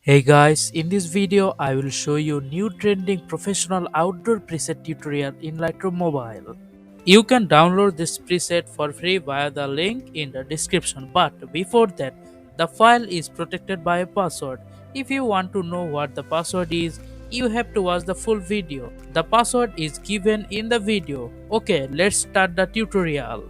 Hey guys, in this video I will show you new trending professional outdoor preset tutorial in Lightroom Mobile. You can download this preset for free via the link in the description, but before that the file is protected by a password. If you want to know what the password is, you have to watch the full video. The password is given in the video. Okay, let's start the tutorial.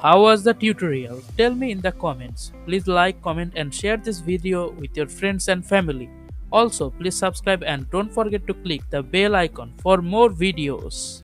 How was the tutorial? Tell me in the comments. Please like, comment and share this video with your friends and family. Also, please subscribe and don't forget to click the bell icon for more videos.